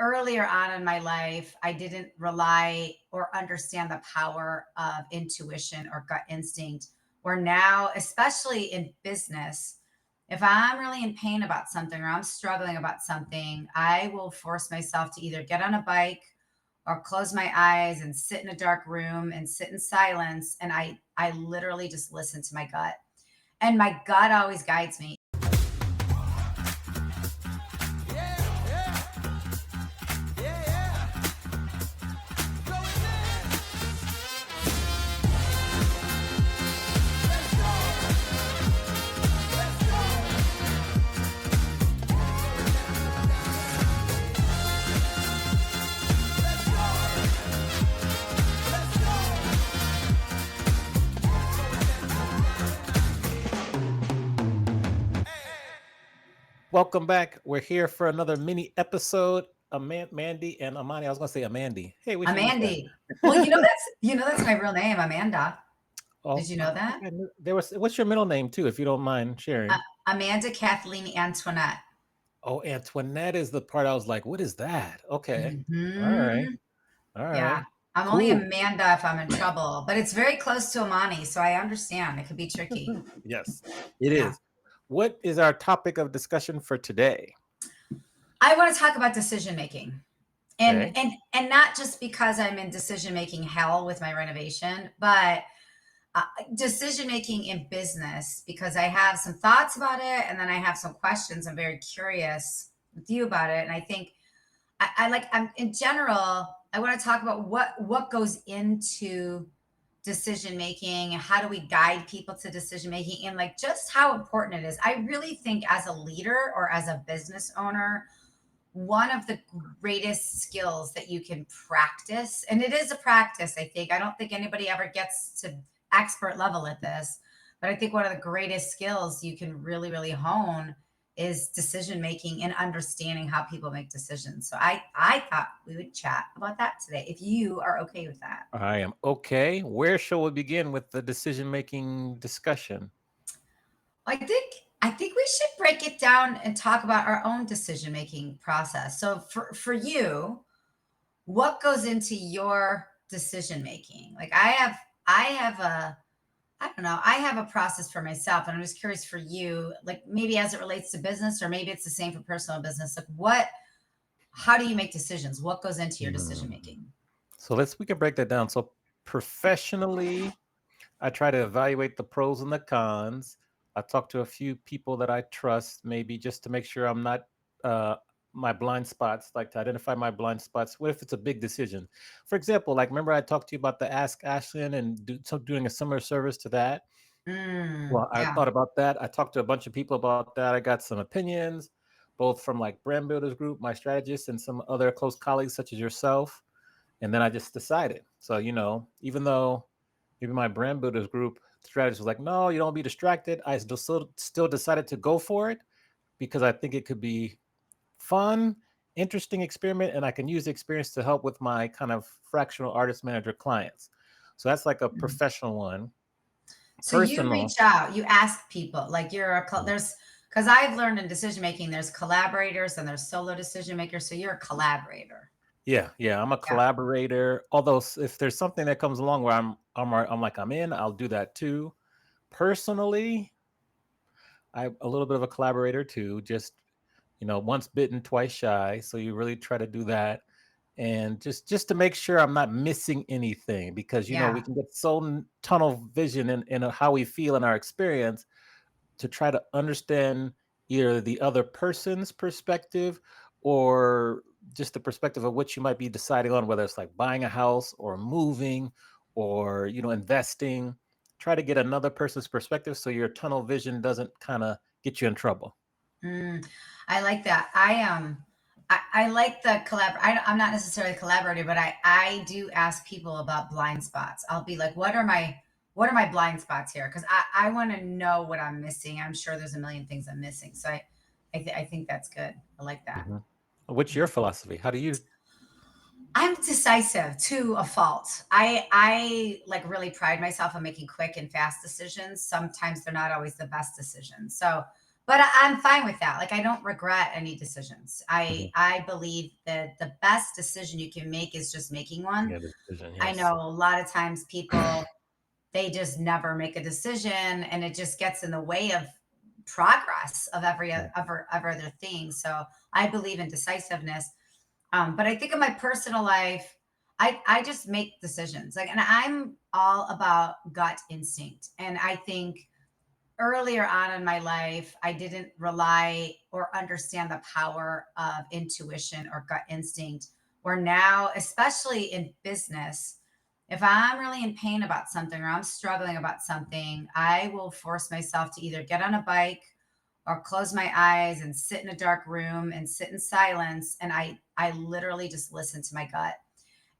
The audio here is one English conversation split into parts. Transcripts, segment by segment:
earlier on in my life, I didn't rely or understand the power of intuition or gut instinct. Where now, especially in business, if I'm really in pain about something or I'm struggling about something, I will force myself to either get on a bike or close my eyes and sit in a dark room and sit in silence. And I literally just listen to my gut. And my gut always guides me. Welcome back. We're here for another mini episode. Mandy and Amani. I was gonna say Amandi. Hey, we I'm should use that. Andy. Well, that's my real name, Amanda. Oh, Did you know I think that? I knew there was. What's your middle name too, if you don't mind Uh, sharing? Amanda Kathleen Antoinette. Oh, Antoinette is the part I was like, what is that? Okay. All right. Hmm. All Yeah. right. I'm only Cool. Amanda if I'm in trouble, but it's very close to Amani, so I understand it could be tricky. Yes, it Yeah. is. What is our topic of discussion for today? I want to talk about decision making. And Okay. and not just because I'm in decision making hell with my renovation, but uh, decision making in business because I have some thoughts about it and then I have some questions. I'm very curious with you about it. And I think I'm in general, I want to talk about what goes into decision making and how do we guide people to decision making and like just how important it is. I really think as a leader or as a business owner, one of the greatest skills that you can practice, and it is a practice, I think. I don't think anybody ever gets to expert level at this, but I think one of the greatest skills you can really, really hone is decision making and understanding how people make decisions. So I thought we would chat about that today, if you are okay with that. I am okay. Where shall we begin with the decision making discussion? I think we should break it down and talk about our own decision making process. So for you, what goes into your decision making? Like I have a I don't know, I have a process for myself and I'm just curious for you, like maybe as it relates to business or maybe it's the same for personal business. Like what how do you make decisions? What goes into your decision Hmm. making? So we can break that down. So professionally, I try to evaluate the pros and the cons. I talk to a few people that I trust, maybe just to make sure I'm not uh, my blind spots, like to identify my blind spots. What if it's a big decision? For example, like remember I talked to you about the Ask Ashlyn and doing a similar service to that. Well, I Yeah. thought about that. I talked to a bunch of people about that. I got some opinions, both from like Brand Builders Group, my strategist, and some other close colleagues such as yourself. And then I just decided. So, even though maybe my Brand Builders Group strategist was like, no, you don't be distracted, I still decided to go for it because I think it could be fun, interesting experiment, and I can use the experience to help with my kind of fractional artist manager clients. So that's like a Mhm. professional one. So you Personal. reach out, you ask people, like there's because I've learned in decision making, there's collaborators and there's solo decision makers. So you're a collaborator. Yeah, yeah, I'm a Yeah. collaborator. Although if there's something that comes along where I'm like I'm in, I'll do that too. Personally, I'm a little bit of a collaborator too. Just once bitten, twice shy. So you really try to do that, and just to make sure I'm not missing anything because we Yeah. can get so tunnel vision in how we feel in our experience to try to understand either the other person's perspective or just the perspective of what you might be deciding on, whether it's like buying a house or moving or investing. Try to get another person's perspective so your tunnel vision doesn't kind of get you in trouble. Mm, I like that. I like the I'm not necessarily a collaborator, but I do ask people about blind spots. I'll be like, what are my blind spots here? Because I want to know what I'm missing. I'm sure there's a million things I'm missing. So I think that's good. I like that. Mhm. What's your philosophy? How do you? I'm decisive to a fault. I like really pride myself on making quick and fast decisions. Sometimes they're not always the best decisions. So But I'm fine with that. Like I don't regret any decisions. Mhm. I believe that the best decision you can make is just making one. Yeah, the decision, I yes. know a lot of times people they just never make a decision and it just gets in the way of progress of Yeah. every other thing. So I believe in decisiveness. But I think in my personal life, I just make decisions. Like, and I'm all about gut instinct. And I think earlier on in my life, I didn't rely or understand the power of intuition or gut instinct. Where now, especially in business, if I'm really in pain about something or I'm struggling about something, I will force myself to either get on a bike or close my eyes and sit in a dark room and sit in silence. And I literally just listen to my gut.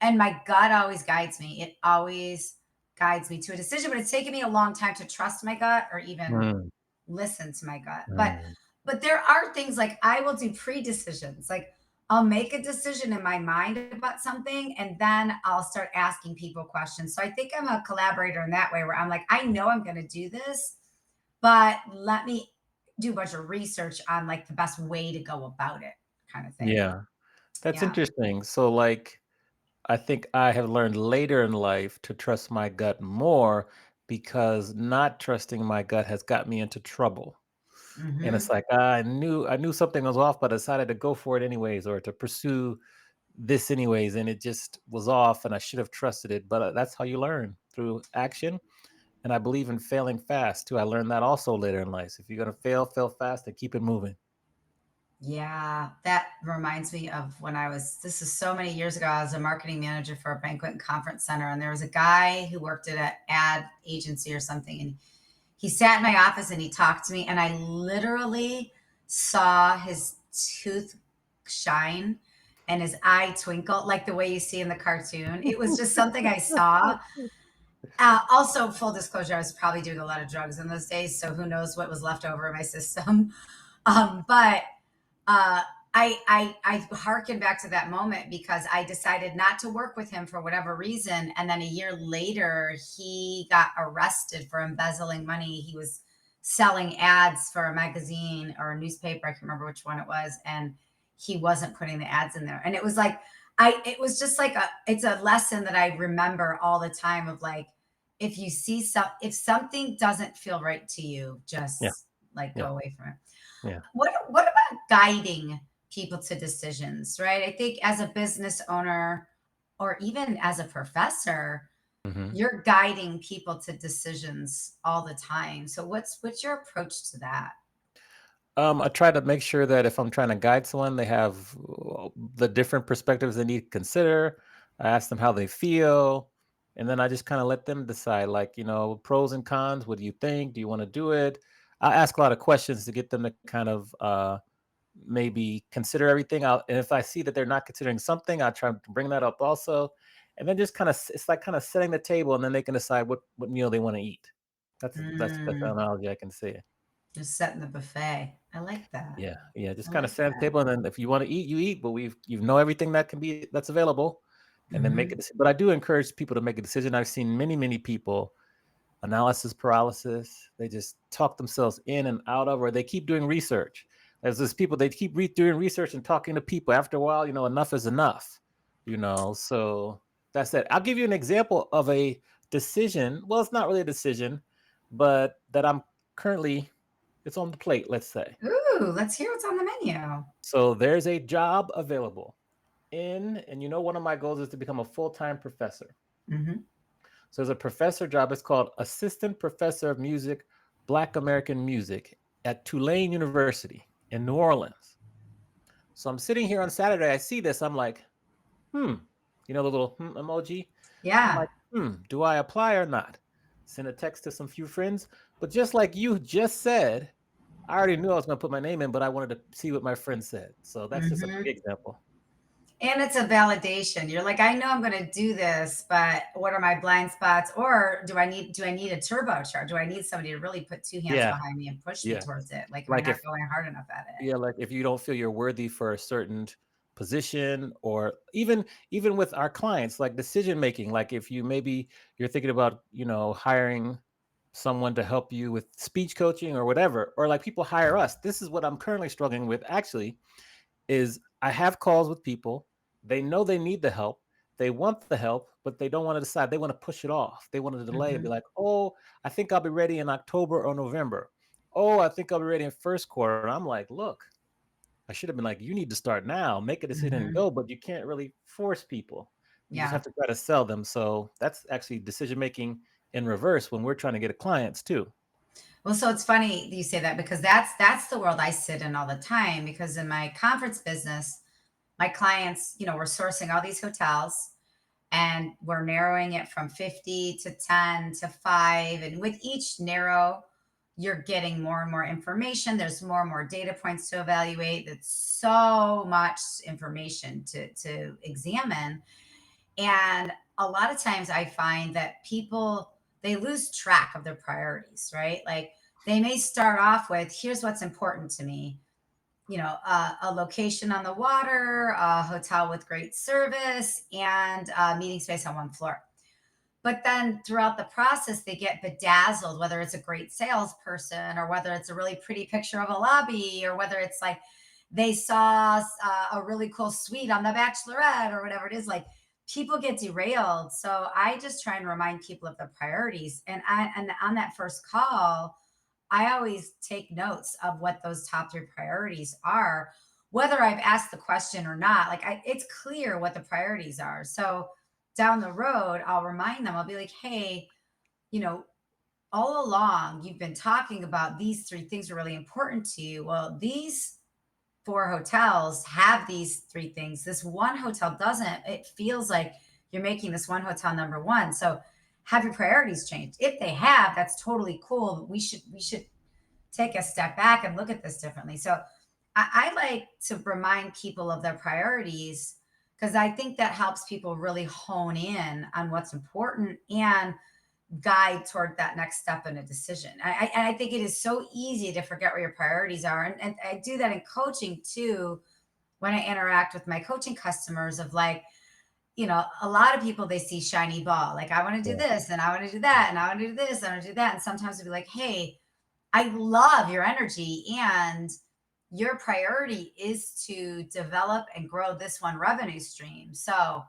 And my gut always guides me. It always guides me to a decision, but it's taken me a long time to trust my gut or even Mm, listen to my gut. mm. But there are things like I will do pre-decisions. Like I'll make a decision in my mind about something and then I'll start asking people questions. So I think I'm a collaborator in that way where I'm like, I know I'm going to do this, but let me do a bunch of research on like the best way to go about it kind of thing. Yeah, that's Yeah. interesting. So, like, I think I have learned later in life to trust my gut more because not trusting my gut has got me into trouble. And it's Mhm. like I knew something was off, but I decided to go for it anyways, or to pursue this anyways, and it just was off, and I should have trusted it. But that's how you learn through action. And I believe in failing fast too. I learned that also later in life. If you're gonna fail, fail fast and keep it moving. Yeah, that reminds me of when I was this is so many years ago, I was a marketing manager for a banquet and conference center, and there was a guy who worked at an ad agency or something, and he sat in my office and he talked to me, and I literally saw his tooth shine and his eye twinkle like the way you see in the cartoon. It was just something I saw. Also, full disclosure, I was probably doing a lot of drugs in those days, so who knows what was left over in my system. But uh, I harken back to that moment because I decided not to work with him for whatever reason, and then a year later, he got arrested for embezzling money. He was selling ads for a magazine or a newspaper. I can't remember which one it was, and he wasn't putting the ads in there. And it was like it was just like it's a lesson that I remember all the time of like if something doesn't feel right to you, Yeah, just like go yeah, away from it. yeah. What about guiding people to decisions, right? I think as a business owner or even as a professor, Mhm. you're guiding people to decisions all the time. So what's your approach to that? I try to make sure that if I'm trying to guide someone, they have the different perspectives they need to consider. I ask them how they feel, and then I just kind of let them decide, like, pros and cons. What do you think? Do you want to do it? I ask a lot of questions to get them to kind of maybe consider everything out. And if I see that they're not considering something, I try to bring that up also. And then just kind of, it's like kind of setting the table, and then they can decide what meal they want to eat. That's the best Mm, analogy I can say. just setting the buffet. I like that. Yeah, yeah, I just kinda like set the that. table, and then if you wanna eat, you eat, but you know everything that's available, and then make a Mhm. decision. But I do encourage people to make a decision. I've seen many, many people, analysis paralysis, they just talk themselves in and out of, or they keep doing research. There's this people, they keep doing research and talking to people. After a while, enough is enough, so that's it. I'll give you an example of a decision. Well, it's not really a decision, but that I'm currently it's on the plate, let's say. Ooh, let's hear what's on the menu. So there's a job available and one of my goals is to become a full-time professor. Mhm. So there's a professor job. It's called Assistant Professor of Music, Black American Music at Tulane University in New Orleans. So I'm sitting here on Saturday. I see this. I'm like, the little emoji. I'm Yeah. like, do I apply or not? Send a text to some few friends. But just like you just said, I already knew I was going to put my name in, but I wanted to see what my friend said. So that's just a Mhm. big example. And it's a validation. You're like, I know I'm going to do this, but what are my blind spots? Or do I need a turbocharge? Do I need somebody to really put two hands Yeah, behind me and push me yeah. towards it? Like, am I Like not if going hard enough at it? yeah, like if you don't feel you're worthy for a certain position, or even with our clients, like decision making, like if you're thinking about, hiring someone to help you with speech coaching or whatever, or like people hire us. This is what I'm currently struggling with actually is I have calls with people. They know they need the help. They want the help, but they don't want to decide. They want to push it off. They want to delay and be Mhm. like, "Oh, I think I'll be ready in October or November. Oh, I think I'll be ready in first quarter." And I'm like, "Look, I should have been like, you need to start now, make a decision and Mhm. go, but you can't really force people. You just Yeah. have to try to sell them." So that's actually decision making in reverse when we're trying to get clients too. Well, so it's funny that you say that because that's the world I sit in all the time because in my conference business, my clients, we're sourcing all these hotels and we're narrowing it from 50 to 10 to 5 and with each narrow you're getting more and more information. There's more and more data points to evaluate. It's so much information to examine. And a lot of times I find that people they lose track of their priorities, right? Like they may start off with here's what's important to me, a location on the water, a hotel with great service, and a meeting space on one floor. But then throughout the process, they get bedazzled, whether it's a great salesperson or whether it's a really pretty picture of a lobby or whether it's like they saw a really cool suite on The Bachelorette or whatever it is. Like people get derailed. So I just try and remind people of the priorities. And on that first call, I always take notes of what those top three priorities are, whether I've asked the question or not. It's clear what the priorities are. So down the road, I'll remind them, I'll be like, hey, you know, all along you've been talking about these three things are really important to you. Well, these four hotels have these three things. This one hotel doesn't. It feels like you're making this one hotel number one. So have your priorities changed? If they have, that's totally cool. But we should take a step back and look at this differently. So I like to remind people of their priorities because I think that helps people really hone in on what's important and guide toward that next step in a decision. I think it is so easy to forget where your priorities are. And I do that in coaching too when I interact with my coaching customers of like, a lot of people they see shiny ball. Like I want to do Yeah. this and I want to do that and I want to do this, and I want to do that. And sometimes they'll be like, hey, I love your energy and your priority is to develop and grow this one revenue stream. So,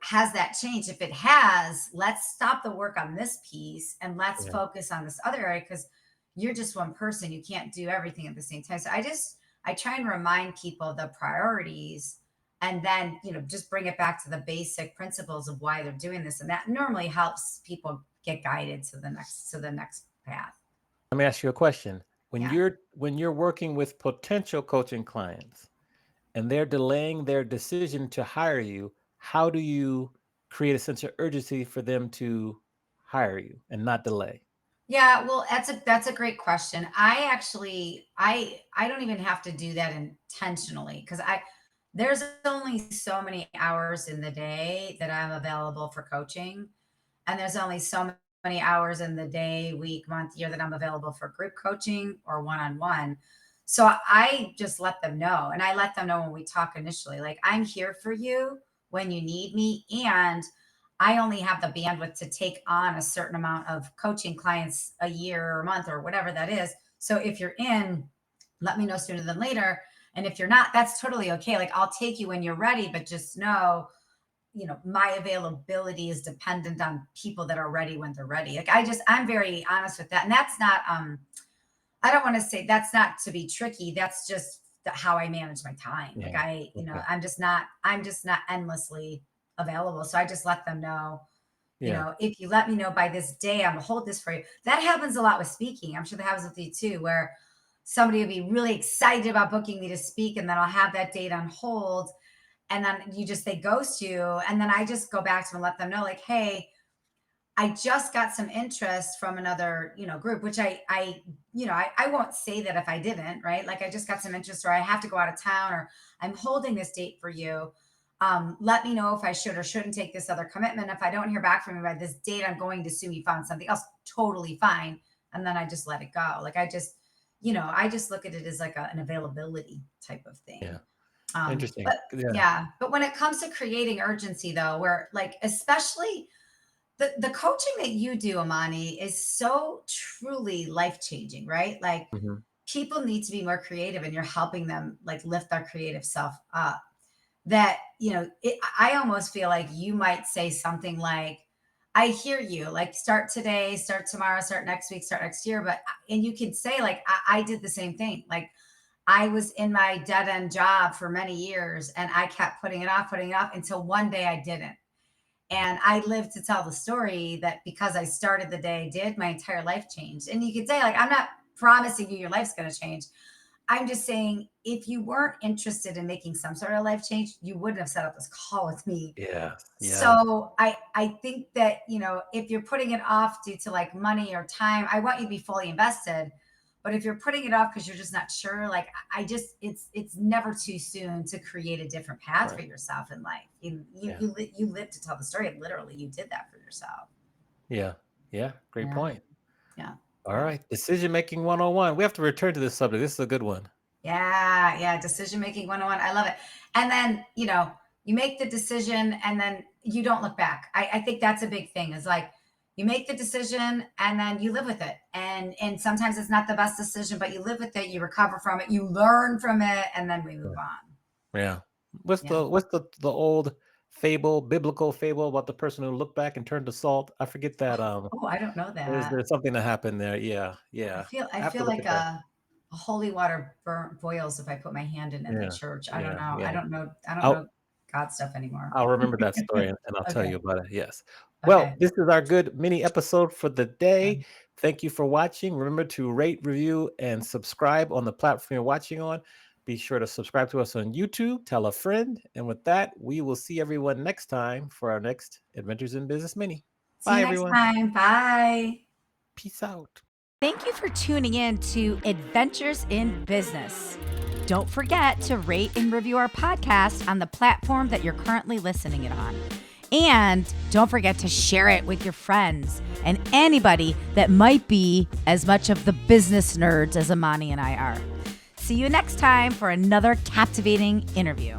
has that changed? If it has, let's stop the work on this piece and let's Yeah. focus on this other area because you're just one person. You can't do everything at the same time. So I try and remind people the priorities and then, just bring it back to the basic principles of why they're doing this. And that normally helps people get guided to the next path. Let me ask you a question. When Yeah. you're working with potential coaching clients and they're delaying their decision to hire you, how do you create a sense of urgency for them to hire you and not delay? Yeah, well, that's a great question. I don't even have to do that intentionally because I there's only so many hours in the day that I'm available for coaching, and there's only so many hours in the day, week, month, year that I'm available for group coaching or one-on-one. So I just let them know, and I let them know when we talk initially, like I'm here for you when you need me, and I only have the bandwidth to take on a certain amount of coaching clients a year or a month or whatever that is. So if you're in, let me know sooner than later. And if you're not, that's totally okay. Like I'll take you when you're ready, but just know, my availability is dependent on people that are ready when they're ready. Like I'm very honest with that. And that's not, I don't want to say that's not to be tricky. That's just how I manage my time. Like Yeah. Okay. I'm just not endlessly available. So I just let them know, Yeah. if you let me know by this day, I'm gonna hold this for you. That happens a lot with speaking. I'm sure that happens with you too, where somebody will be really excited about booking me to speak, and then I'll have that date on hold, and then they ghost you, and then I just go back to them and let them know, like, hey, I just got some interest from another, group, which I won't say that if I didn't, right? Like I just got some interest or I have to go out of town or I'm holding this date for you. Let me know if I should or shouldn't take this other commitment. If I don't hear back from you by this date, I'm going to assume you found something else. Totally fine. And then I just let it go. Like I just look at it as like an availability type of thing. Yeah. Interesting. But Yeah. yeah, but when it comes to creating urgency though, where like, especially the coaching that you do, Amani, is so truly life changing, right? Like Mhm. people need to be more creative, and you're helping them like lift their creative self up. That I almost feel like you might say something like, "I hear you. Like start today, start tomorrow, start next week, start next year." But and you could say like, I did the same thing. Like I was in my dead end job for many years, and I kept putting it off until one day I didn't. And I live to tell the story that because I started the day I did, my entire life changed. And you could say, like, I'm not promising you your life's going to change. I'm just saying, if you weren't interested in making some sort of life change, you wouldn't have set up this call with me. Yeah. Yeah. So I think that, if you're putting it off due to like money or time, I want you to be fully invested. But if you're putting it off because you're just not sure, like I just it's never too soon to create a different path for Right. yourself in life. Yeah. You live to tell the story. Literally, you did that for yourself. Yeah. Yeah. Great Yeah, point. yeah, All yeah. right. Decision making 101. We have to return to this subject. This is a good one. Yeah, yeah, decision making 101. I love it. And then, you make the decision and then you don't look back. I think that's a big thing is like you make the decision and then you live with it. And sometimes it's not the best decision, but you live with it, you recover from it, you learn from it, and then we move on. Yeah. What's Yeah. the old fable, biblical fable about the person who looked back and turned to salt? I forget that. Oh, I don't know There's that. something that happened there. Yeah. I Yeah. feel I I have to feel look like at that. a holy water boils if I put my hand in the Yeah. church. I don't Yeah. know. I Yeah. don't know. I don't I'll know God stuff anymore. I'll remember that story and I'll tell Okay. you about it. Yes. Well, Okay. this is our good mini episode for the day. Okay. Thank you for watching. Remember to rate, review, and subscribe on the platform you're watching on. Be sure to subscribe to us on YouTube. Tell a friend. And with that, we will see everyone next time for our next Adventures in Business Mini. See you Bye, next everyone. time. Bye. Peace out. Thank you for tuning in to Adventures in Business. Don't forget to rate and review our podcast on the platform that you're currently listening it on. And don't forget to share it with your friends and anybody that might be as much of the business nerds as Amani and I are. See you next time for another captivating interview.